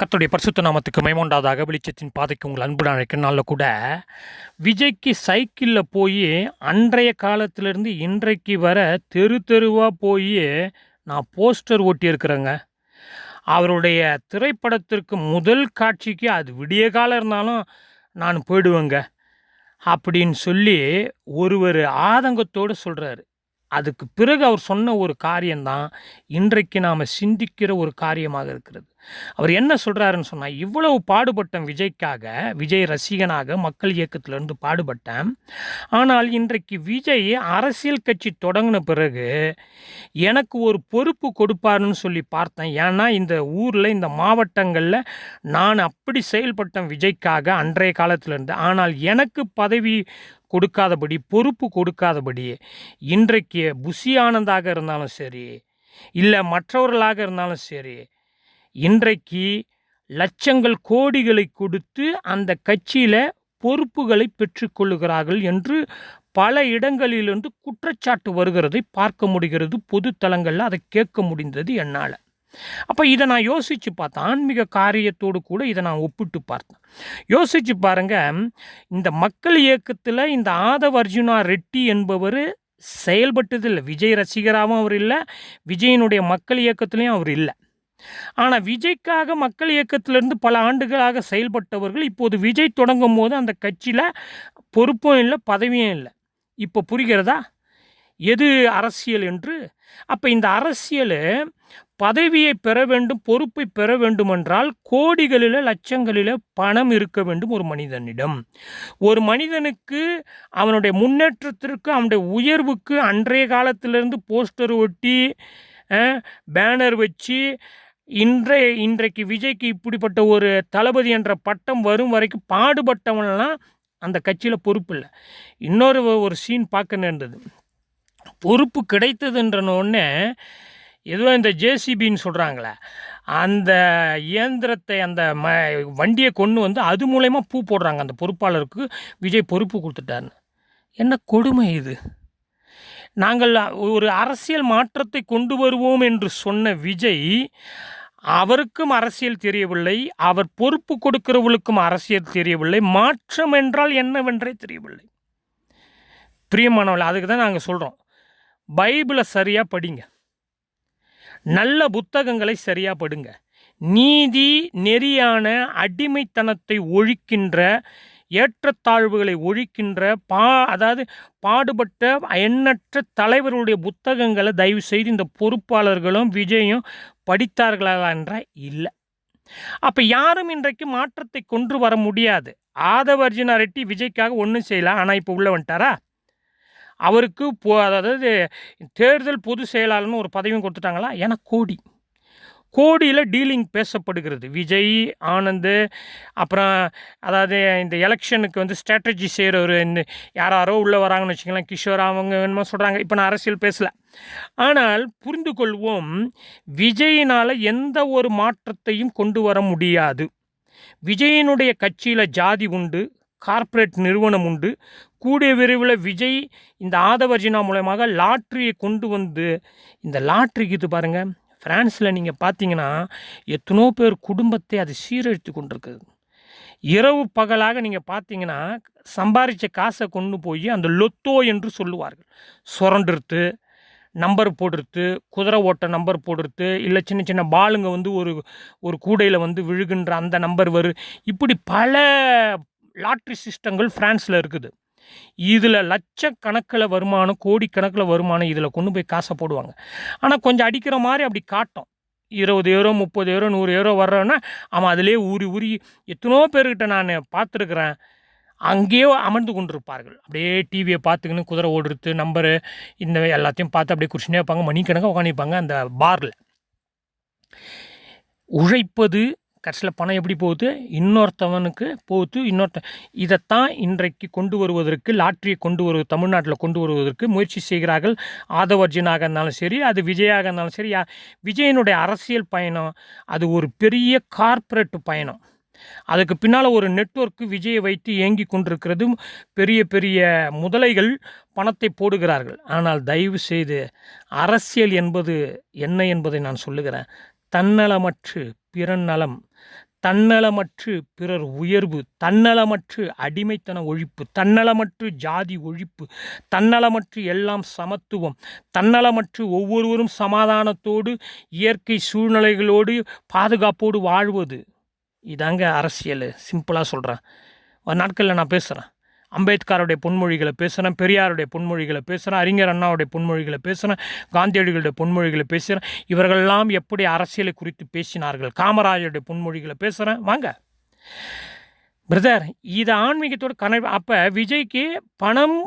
கர்த்தருடைய பரிசுத்த நாமத்துக்கு மகிமை வெளிச்சத்தின் பாதைக்கு உங்கள் அன்பு அழைக்கிற நாளில் கூட விஜய்க்கு சைக்கிளில் போய் அன்றைய காலத்திலேருந்து இன்றைக்கு வர தெரு தெருவாக போய் நான் போஸ்டர் ஒட்டியிருக்கிறேங்க. அவருடைய திரைப்படத்திற்கு முதல் காட்சிக்கு அது விடிய காலம் இருந்தாலும் நான் போயிடுவேங்க அப்படின்னு சொல்லி ஒருவர் ஆதங்கத்தோடு சொல்கிறாரு. அதுக்கு பிறகு அவர் சொன்ன ஒரு காரியம்தான் இன்றைக்கு நாம் சிந்திக்கிற ஒரு காரியமாக இருக்கிறது. அவர் என்ன சொல்கிறாருன்னு சொன்னால், இவ்வளவு பாடுபட்டேன் விஜய்க்காக, விஜய் ரசிகனாக மக்கள் இயக்கத்திலேருந்து பாடுபட்டேன். ஆனால் இன்றைக்கு விஜய் அரசியல் கட்சி தொடங்கின பிறகு எனக்கு ஒரு பொறுப்பு கொடுப்பாருன்னு சொல்லி பார்த்தேன். ஏன்னா இந்த ஊரில் இந்த மாவட்டங்களில் நான் அப்படி செயல்பட்டேன் விஜய்க்காக அன்றைய காலத்திலேருந்து. ஆனால் எனக்கு பதவி கொடுக்காதபடி, பொறுப்பு கொடுக்காதபடி, இன்றைக்கு புஷி ஆனந்தாக இருந்தாலும் சரி, இல்லை மற்றவர்களாக இருந்தாலும் சரி, இன்றைக்கு லட்சங்கள் கோடிகளை கொடுத்து அந்த கட்சியில் பொறுப்புகளை பெற்றுக்கொள்ளுகிறார்கள் என்று பல இடங்களிலிருந்து குற்றச்சாட்டு வருகிறதை பார்க்க முடிகிறது. பொது தளங்களில் அதை கேட்க முடிந்தது என்னால். அப்போ இதை நான் யோசித்து பார்த்தேன். ஆன்மீக காரியத்தோடு கூட இதை நான் ஒப்பிட்டு பார்த்தேன். யோசித்து பாருங்கள், இந்த மக்கள் இயக்கத்தில் இந்த ஆதவ் அர்ஜுனா ரெட்டி என்பவர் செயல்பட்டதில்லை. விஜய் ரசிகராகவும் அவர் இல்லை, விஜயினுடைய மக்கள் இயக்கத்துலேயும் அவர் இல்லை. ஆனால் விஜய்க்காக மக்கள் இயக்கத்திலிருந்து பல ஆண்டுகளாக செயல்பட்டவர்கள் இப்போது விஜய் தொடங்கும் போது அந்த கட்சியில் பொறுப்பும் இல்லை, பதவியும் இல்லை. இப்போ புரிகிறதா எது அரசியல் என்று? அப்போ இந்த அரசியல் பதவியை பெற வேண்டும், பொறுப்பை பெற வேண்டுமென்றால் கோடிகளில் லட்சங்களில் பணம் இருக்க வேண்டும் ஒரு மனிதனிடம். ஒரு மனிதனுக்கு அவனுடைய முன்னேற்றத்திற்கு, அவனுடைய உயர்வுக்கு அன்றைய காலத்திலிருந்து போஸ்டர் ஒட்டி, பேனர் வச்சு, இன்றைக்கு விஜய்க்கு இப்படிப்பட்ட ஒரு தளபதி என்ற பட்டம் வரும் வரைக்கும் பாடுபட்டவன்லாம் அந்த கட்சியில் பொறுப்பு இல்லை. இன்னொரு ஒரு சீன் பார்க்க நேர்ந்தது. பொறுப்பு கிடைத்ததுன்றனோடனே ஏதோ இந்த ஜேசிபின்னு சொல்கிறாங்களே, அந்த இயந்திரத்தை, அந்த வண்டியை கொண்டு வந்து அது மூலயமா பூ போடுறாங்க அந்த பொறுப்பாளருக்கு. விஜய் பொறுப்பு கொடுத்துட்டாருன்னு. என்ன கொடுமை இது! நாங்கள் ஒரு அரசியல் மாற்றத்தை கொண்டு வருவோம் என்று சொன்ன விஜய், அவருக்கும் அரசியல் தெரியவில்லை, அவர் பொறுப்பு கொடுக்கிறவர்களுக்கும் அரசியல் தெரியவில்லை, மாற்றம் என்றால் என்னவென்றே தெரியவில்லை. பிரியமானவர்கள், அதுக்கு தான் நாங்கள் சொல்கிறோம், பைபிளை சரியாக படிங்க, நல்ல புத்தகங்களை சரியாக படுங்க, நீதி நெறியான அடிமைத்தனத்தை ஒழிக்கின்ற, ஏற்றத்தாழ்வுகளை ஒழிக்கின்ற, அதாவது பாடுபட்ட எண்ணற்ற தலைவர்களுடைய புத்தகங்களை தயவு செய்து இந்த பொறுப்பாளர்களும் விஜயும் படித்தார்களா என்றால் இல்லை. அப்போ யாரும் இன்றைக்கு மாற்றத்தை கொண்டு வர முடியாது. ஆதவ் அர்ஜுனா ரெட்டி விஜய்க்காக ஒன்றும் செய்யலாம். ஆனால் இப்போ உள்ள வந்துட்டாரா? அவருக்கு அதாவது தேர்தல் பொது செயலாளர்னு ஒரு பதவியும் கொடுத்துட்டாங்களா? ஏன்னா கோடியில் டீலிங் பேசப்படுகிறது. விஜய், ஆனந்த், அப்புறம் அதாவது இந்த எலெக்ஷனுக்கு வந்து ஸ்ட்ராட்டஜி செய்கிறவர், இந்த யாரோ உள்ளே வராங்கன்னு வச்சுக்கலாம், கிஷோர் அவங்க என்னமோ சொல்கிறாங்க. இப்போ நான் அரசியல் பேசலை. ஆனால் புரிந்து கொள்வோம், விஜயினால் எந்த ஒரு மாற்றத்தையும் கொண்டு வர முடியாது. விஜயினுடைய கட்சியில் ஜாதி உண்டு, கார்ப்பரேட் நிறுவனம் உண்டு. கூடிய விரைவில் விஜய் இந்த ஆதவ் அர்ஜுனா மூலமாக லாட்ரியை கொண்டு வந்து, இந்த லாட்ரிக்கு இது பாருங்கள், ஃப்ரான்ஸில் நீங்கள் பார்த்தீங்கன்னா எத்தனோ பேர் குடும்பத்தை அது சீரழித்து கொண்டிருக்குது. இரவு பகலாக நீங்கள் பார்த்தீங்கன்னா சம்பாதிச்ச காசை கொண்டு போய் அந்த லொத்தோ என்று சொல்லுவார்கள், சுரண்டுறது, நம்பர் போடுறது, குதிரை ஓட்ட நம்பர் போடுறது, இல்லை சின்ன சின்ன பாலுங்க வந்து ஒரு கூடையில் வந்து விழுகின்ற அந்த நம்பர் இப்படி பல லாட்ரி சிஸ்டங்கள் ஃப்ரான்ஸில் இருக்குது. இதில் லட்சக்கணக்கில் வருமானம், கோடிக்கணக்கில் வருமானம் இதில் கொண்டு போய் காசை போடுவாங்க. ஆனால் கொஞ்சம் அடிக்கிற மாதிரி அப்படி காட்டும். 20 யூரோ, 30 யூரோ, 100 யூரோ வர்றோன்னா அவன் அதிலே ஊறி எத்தனோ பேர்கிட்ட நான் பார்த்துருக்குறேன். அங்கேயோ அமர்ந்து கொண்டிருப்பார்கள், அப்படியே டிவியை பார்த்துக்கின்னு குதிரை ஓடுறது, நம்பரு, இந்த எல்லாத்தையும் பார்த்து அப்படியே குடிச்சுனே வைப்பாங்க. மணிக்கணக்காக உட்காந்துப்பாங்க அந்த பாரில். உழைப்பது கடைசியில் பணம் எப்படி போகுது? இன்னொருத்தவனுக்கு போகுது. இதைத்தான் இன்றைக்கு கொண்டு வருவதற்கு, லாட்ரியை கொண்டு வருவது, தமிழ்நாட்டில் கொண்டு வருவதற்கு முயற்சி செய்கிறார்கள். ஆதவ் அர்ஜுனாக இருந்தாலும் சரி, அது விஜயாக இருந்தாலும் சரி. விஜயனுடைய அரசியல் பயணம் அது ஒரு பெரிய கார்ப்பரேட் பயணம். அதுக்கு பின்னால் ஒரு நெட்வொர்க்கு விஜயை வைத்து இயங்கி கொண்டிருக்கிறது. பெரிய பெரிய முதலைகள் பணத்தை போடுகிறார்கள். ஆனால் தயவு செய்து அரசியல் என்பது என்ன என்பதை நான் சொல்லுகிறேன். தன்னலமற்று பிறன் நலம், தன்னலமற்று பிறர் உயர்வு, தன்னலமற்று அடிமைத்தன ஒழிப்பு, தன்னலமற்று ஜாதி ஒழிப்பு, தன்னலமற்று எல்லாம் சமத்துவம், தன்னலமற்று ஒவ்வொருவரும் சமாதானத்தோடு இயற்கை சூழ்நிலைகளோடு பாதுகாப்போடு வாழ்வது. இதாங்க அரசியல். சிம்பிளாக சொல்கிறேன். ஒரு நாட்களில் நான் பேசுகிறேன். அம்பேத்கருடைய பொன்மொழிகளை பேசுகிறேன், பெரியாருடைய பொன்மொழிகளை பேசுகிறேன், அறிஞர் அண்ணாவுடைய பொன்மொழிகளை பேசுகிறேன், காந்தியடிகளுடைய பொன்மொழிகளை பேசுகிறேன். இவர்களெல்லாம் எப்படி அரசியலை குறித்து பேசினார்கள், காமராஜருடைய பொன்மொழிகளை பேசுகிறேன். வாங்க பிரதர், இது ஆன்மீகத்தோட கனவு. அப்போ விஜய்க்கு பணம்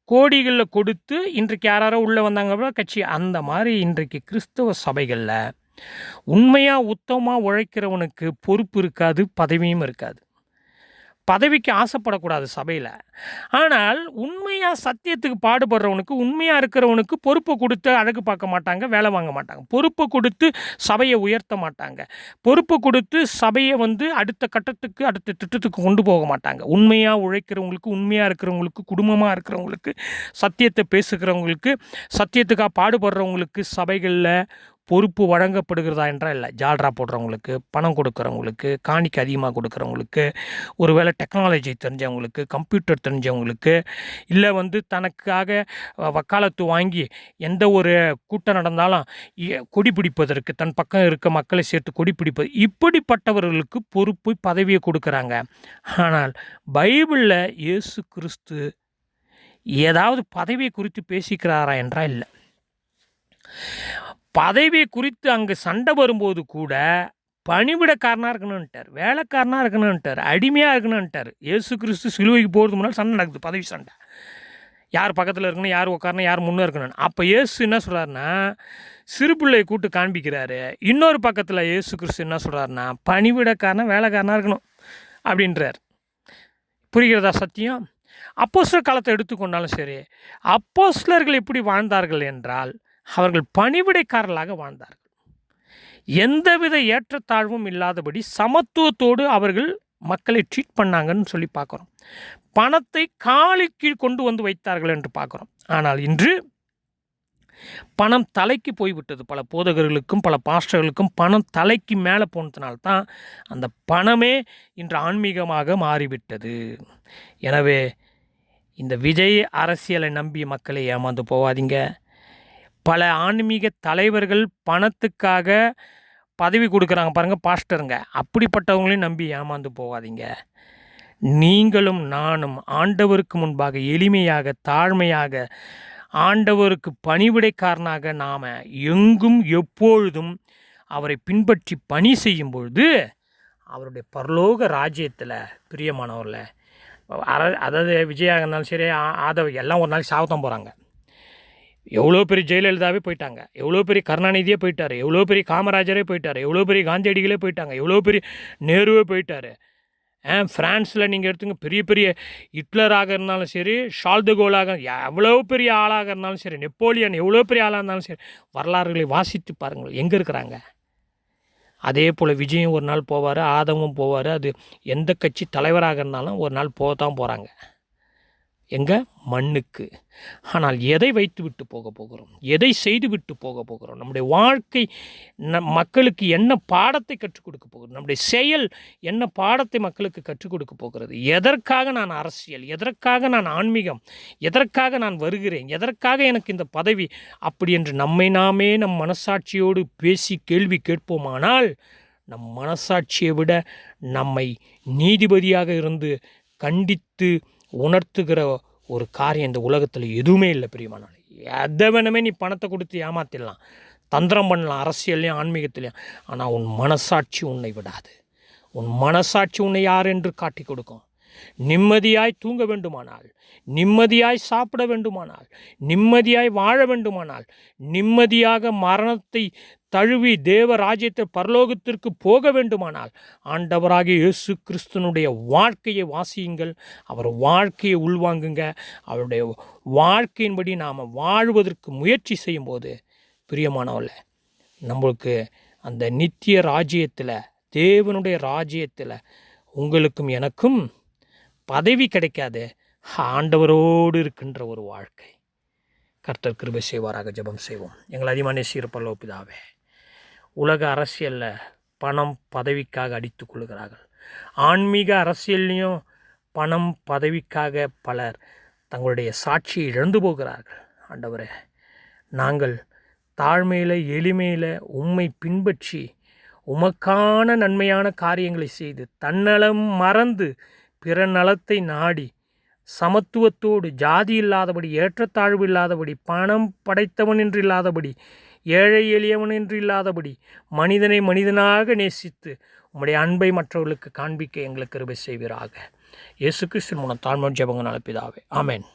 கோடிகளில் கொடுத்து இன்றைக்கு யாரோ உள்ளே வந்தாங்க கட்சி. அந்த மாதிரி இன்றைக்கு கிறிஸ்தவ சபைகளில் உண்மையாக உத்தமமாக உழைக்கிறவனுக்கு பொறுப்பு இருக்காது, பதவியும் இருக்காது. பதவிக்கு ஆசைப்படக்கூடாது சபையில். ஆனால் உண்மையாக சத்தியத்துக்கு பாடுபடுறவனுக்கு, உண்மையாக இருக்கிறவனுக்கு பொறுப்பை கொடுத்து அழகு பார்க்க மாட்டாங்க, வேலை வாங்க மாட்டாங்க. பொறுப்பை கொடுத்து சபையை உயர்த்த மாட்டாங்க. பொறுப்பை கொடுத்து சபையை அடுத்த கட்டத்துக்கு, அடுத்த திட்டத்துக்கு கொண்டு போக மாட்டாங்க. உண்மையாக உழைக்கிறவங்களுக்கு, உண்மையாக இருக்கிறவங்களுக்கு, குடும்பமாக இருக்கிறவங்களுக்கு, சத்தியத்தை பேசுகிறவங்களுக்கு, சத்தியத்துக்காக பாடுபடுறவங்களுக்கு சபைகளில் பொறுப்பு வழங்கப்படுகிறதா என்றால் இல்லை. ஜால்ரா போடுறவங்களுக்கு, பணம் கொடுக்குறவங்களுக்கு, காணிக்கு அதிகமாக கொடுக்குறவங்களுக்கு, ஒருவேளை டெக்னாலஜி தெரிஞ்சவங்களுக்கு, கம்ப்யூட்டர் தெரிஞ்சவங்களுக்கு, இல்லை தனக்காக வக்காலத்து வாங்கி எந்த ஒரு கூட்டம் நடந்தாலும் கொடி பிடிப்பதற்கு தன் பக்கம் இருக்க மக்களை சேர்த்து கொடி பிடிப்பது, இப்படிப்பட்டவர்களுக்கு பொறுப்பு பதவியை கொடுக்குறாங்க. ஆனால் பைபிளில் இயேசு கிறிஸ்து ஏதாவது பதவியை குறித்து பேசிக்கிறாரா என்றால் இல்லை. பதவியை குறித்து அங்கே சண்டை வரும்போது கூட பணிவிடக்காரனாக இருக்கணும்ட்டார், வேலைக்காரனாக இருக்கணும்ட்டார், அடிமையாக இருக்கணும்ட்டார். இயேசு கிறிஸ்து சிலுவைக்கு போகிறதுக்கு முன்னால் சண்டை நடக்குது, பதவி சண்டை. யார் பக்கத்தில் இருக்கணும், யார் உட்காரணும், யார் முன்னே இருக்கணும். அப்போ இயேசு என்ன சொல்கிறாருன்னா, சிறு பிள்ளையை கூட்டு காண்பிக்கிறாரு. இன்னொரு பக்கத்தில் இயேசு கிறிஸ்து என்ன சொல்கிறாருன்னா, பணிவிடக்காரனாக வேலைக்காரனாக இருக்கணும் அப்படின்றார். புரிகிறதா சத்தியம்? அப்போஸ்தலர் காலத்தை எடுத்துக்கொண்டாலும் சரி, அப்போஸ்தலர்கள் எப்படி வாழ்ந்தார்கள் என்றால் அவர்கள் பணிவிடைக்காரர்களாக வாழ்ந்தார்கள். எந்தவித ஏற்றத்தாழ்வும் இல்லாதபடி சமத்துவத்தோடு அவர்கள் மக்களை ட்ரீட் பண்ணாங்கன்னு சொல்லி பார்க்குறோம். பணத்தை காலுக்கு கொண்டு வைத்தார்கள் என்று பார்க்குறோம். ஆனால் இன்று பணம் தலைக்கு போய்விட்டது. பல போதகர்களுக்கும் பல பாஸ்டர்களுக்கும் பணம் தலைக்கு மேலே போனதுனால்தான் அந்த பணமே இன்று ஆன்மீகமாக மாறிவிட்டது. எனவே இந்த விஜய் அரசியலை நம்பி மக்களை ஏமாந்து போவாதீங்க. பல ஆன்மீக தலைவர்கள் பணத்துக்காக பதவி கொடுக்குறாங்க பாருங்கள், பாஸ்டருங்க. அப்படிப்பட்டவங்களையும் நம்பி ஏமாந்து போகாதீங்க. நீங்களும் நானும் ஆண்டவருக்கு முன்பாக எளிமையாக, தாழ்மையாக, ஆண்டவருக்கு பணிவிடைக்காரனாக நாம் எங்கும் எப்பொழுதும் அவரை பின்பற்றி பணி செய்யும் பொழுது அவருடைய பரலோக ராஜ்யத்தில் பிரியமானவரில், அதாவது விஜயாக இருந்தாலும் சரி, ஆதவ எல்லாம் ஒரு நாளைக்கு சாவத்தான் போகிறாங்க. எவ்வளோ பெரிய ஜெயலலிதாவே போயிட்டாங்க, எவ்வளோ பெரிய கருணாநிதியே போயிட்டார், எவ்வளோ பெரிய காமராஜரே போயிட்டார், எவ்வளோ பெரிய காந்தியடிகளே போயிட்டாங்க, எவ்வளோ பெரிய நேருவே போயிட்டார். ஃப்ரான்ஸில் நீங்கள் எடுத்துங்க, பெரிய பெரிய ஹிட்லராக இருந்தாலும் சரி, ஷால்தகோலாக, எவ்வளோ பெரிய ஆளாக இருந்தாலும் சரி, நெப்போலியன் எவ்வளோ பெரிய ஆளாக இருந்தாலும் சரி, வரலாறுகளை வாசித்து பாருங்கள் எங்கே இருக்கிறாங்க. அதே போல் விஜயும் ஒரு நாள் போவார், ஆதமும் போவார். அது எந்த கட்சி தலைவராக இருந்தாலும் ஒரு நாள் போகத்தான் போகிறாங்க. எங்கே? மண்ணுக்கு. ஆனால் எதை வைத்து விட்டு போக போகிறோம், எதை செய்து விட்டு போக போகிறோம், நம்முடைய வாழ்க்கை மக்களுக்கு என்ன பாடத்தை கற்றுக் கொடுக்க போகிறோம், நம்முடைய செயல் என்ன பாடத்தை மக்களுக்கு கற்றுக் கொடுக்க போகிறது, எதற்காக நான் அரசியல், எதற்காக நான் ஆன்மீகம், எதற்காக நான் வருகிறேன், எதற்காக எனக்கு இந்த பதவி, அப்படி என்று நம்மை நாமே நம் மனசாட்சியோடு பேசி கேள்வி கேட்போமானால் நம் மனசாட்சியை விட நம்மை நீதிபதியாக இருந்து கண்டித்து உணர்த்துகிற ஒரு காரியம் இந்த உலகத்தில் எதுவுமே இல்லை பிரியமானாலே. எதை வேணுமே நீ பணத்தை கொடுத்து ஏமாத்திடலாம், தந்திரம் பண்ணலாம், அரசியல்லையும் ஆன்மீகத்திலையும். ஆனால் உன் மனசாட்சி உன்னை விடாது. உன் மனசாட்சி உன்னை யார் என்று காட்டி கொடுக்கும். நிம்மதியாய் தூங்க வேண்டுமானால், நிம்மதியாய் சாப்பிட வேண்டுமானால், நிம்மதியாய் வாழ வேண்டுமானால், நிம்மதியாக மரணத்தை தழுவி தேவ ராஜ்யத்தை பரலோகத்திற்கு போக வேண்டுமானால் ஆண்டவராகிய இயேசு கிறிஸ்துனுடைய வாழ்க்கையை வாசியுங்கள், அவர் வாழ்க்கையை உள்வாங்குங்க. அவருடைய வாழ்க்கையின்படி நாம் வாழ்வதற்கு முயற்சி செய்யும்போது பிரியமானவர்களே, நம்மளுக்கு அந்த நித்திய ராஜ்யத்தில், தேவனுடைய ராஜ்யத்தில் உங்களுக்கும் எனக்கும் பதவி கிடைக்காது, ஆண்டவரோடு இருக்கின்ற ஒரு வாழ்க்கை. கர்த்தர் கிருபை செய்வாராக. ஜெபம் செய்வோம். எங்கள் அதிகமான நேசிக்கிற பரலோக பிதாவே, உலக அரசியலில் பணம் பதவிக்காக அடித்து கொள்கிறார்கள். ஆன்மீக அரசியல்லையும் பணம் பதவிக்காக பலர் தங்களுடைய சாட்சியை இழந்து போகிறார்கள். ஆண்டவரே, நாங்கள் தாழ்மையில் எளிமையில் உம்மை பின்பற்றி உமக்கான நன்மையான காரியங்களை செய்து தன்னலம் மறந்து பிற நலத்தை நாடி சமத்துவத்தோடு ஜாதி இல்லாதபடி ஏற்றத்தாழ்வு இல்லாதபடி பணம் படைத்தவன் என்று இல்லாதபடி ஏழை எளியவன் என்று இல்லாதபடி மனிதனை மனிதனாக நேசித்து உம்முடைய அன்பை மற்றவர்களுக்கு காண்பிக்க எங்களுக்கு கிருபை செய்வீராக. இயேசு கிறிஸ்துவின் மூலம் தாழ்மை ஜெபங்கள் பிதாவே, ஆமென்.